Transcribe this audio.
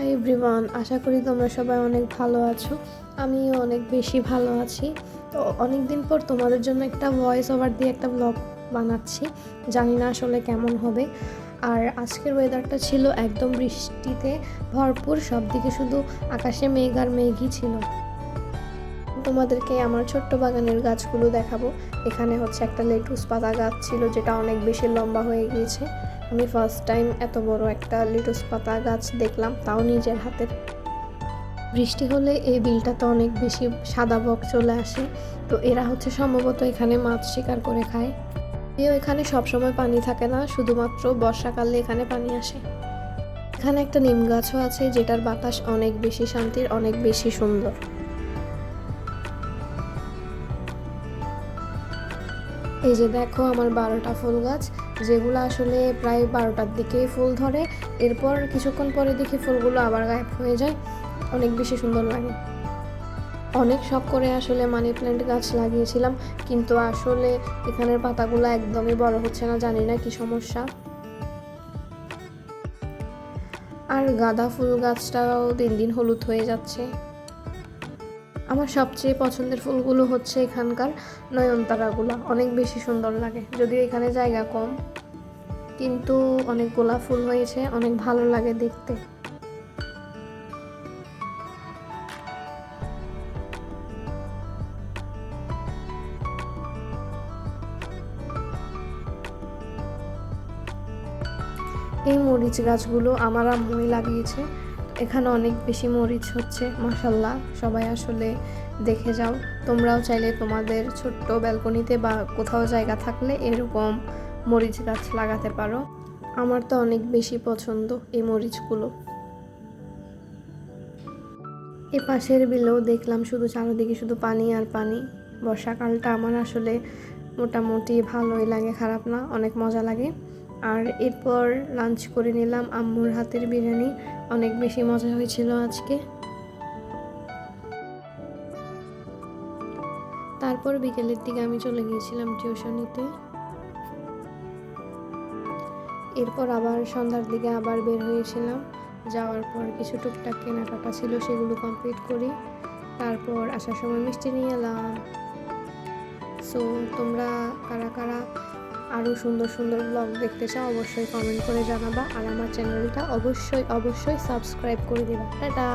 Hi everyone, আশা করি তোমরা সবাই অনেক ভালো আছো। আমিও অনেক বেশি ভালো আছি। তো অনেক দিন পর তোমাদের জন্য একটা ভয়েস ওভার দিয়ে একটা ব্লগ বানাচ্ছি, জানি না আসলে কেমন হবে। আর আজকের ওয়েদারটা ছিল একদম বৃষ্টিতে ভরপুর, সব দিকে শুধু আকাশে মেঘ আর মেঘই ছিল। তোমাদেরকে আমার ছোট্ট বাগানের গাছগুলো দেখাবো। এখানে হচ্ছে একটা লেটুস পাতা গাছ ছিল যেটা অনেক বেশি লম্বা হয়ে গিয়েছে। আমি ফার্স্ট টাইম এত বড় একটা লেটুস পাতা গাছ দেখলাম, তাও নিজের হাতের। বৃষ্টি হলে এই বিলটাতে অনেক বেশি সাদা বক চলে আসে, তো এরা হচ্ছে সম্ভবত এখানে মাছ শিকার করে খায়। এখানে সবসময় পানি থাকে না, শুধুমাত্র বর্ষাকালে এখানে পানি আসে। এখানে একটা নিম গাছও আছে যেটার বাতাস অনেক বেশি শান্তির, অনেক বেশি সুন্দর। এই যে দেখো আমার 12টা ফুল গাছ, যেগুলো আসলে প্রায় 12টার দিকেই ফুল ধরে, এরপর কিছুক্ষণ পরে দেখি ফুলগুলো আবার গায়েব হয়ে যায়। অনেক বেশি সুন্দর লাগে। অনেক শখ করে আসলে মানি প্ল্যান্ট গাছ লাগিয়েছিলাম, কিন্তু আসলে এখানের পাতাগুলো একদমই বড় হচ্ছে না, জানি না কি সমস্যা। আর গাঁদা ফুল গাছটাও দিন দিন হলুদ হয়ে যাচ্ছে। আমার সবচেয়ে পছন্দের ফুলগুলো হচ্ছে এখানকার নয়নতারাগুলো, অনেক বেশি সুন্দর লাগে। যদিও এখানে জায়গা কম, কিন্তু অনেক গোলাপ ফুল হয়েছে, অনেক ভালো লাগে দেখতে। এই মরিচ গাছগুলো আমার আম্মুই লাগিয়েছে। এখানে অনেক বেশি মরিচ হচ্ছে, মাশাল্লাহ। সবাই আসলে দেখে যাও। তোমরাও চাইলে তোমাদের ছোট্ট ব্যালকনিতে বা কোথাও জায়গা থাকলে এরকম মরিচ গাছ লাগাতে পারো। আমার তো অনেক বেশি পছন্দ এই মরিচগুলো। এ পাশের বিলেও দেখলাম শুধু চারিদিকে শুধু পানি আর পানি। বর্ষাকালটা আমার আসলে মোটামুটি ভালোই লাগে, খারাপ না, অনেক মজা লাগে। আর এরপর লাঞ্চ করে নিলাম আম্মুর হাতের বিরিয়ানি, অনেক বেশি মজা হয়েছিল আজকে। তারপর বিকেলের দিকে আমি চলে গিয়েছিলাম টিউশনিতে। এরপর আবার সন্ধ্যার দিকে আবার বের হয়েছিলাম। যাওয়ার পর কিছু টুকটাক কেনাকাটা ছিল, সেগুলো কমপ্লিট করি। তারপর আসার সময় মিষ্টি নিয়ে এলাম। সো তোমরা কারা কারা আরও সুন্দর সুন্দর ব্লগ দেখতে চাও অবশ্যই কমেন্ট করে জানাবা, আর আমার চ্যানেলটা অবশ্যই অবশ্যই সাবস্ক্রাইব করে দিবা। টাটা।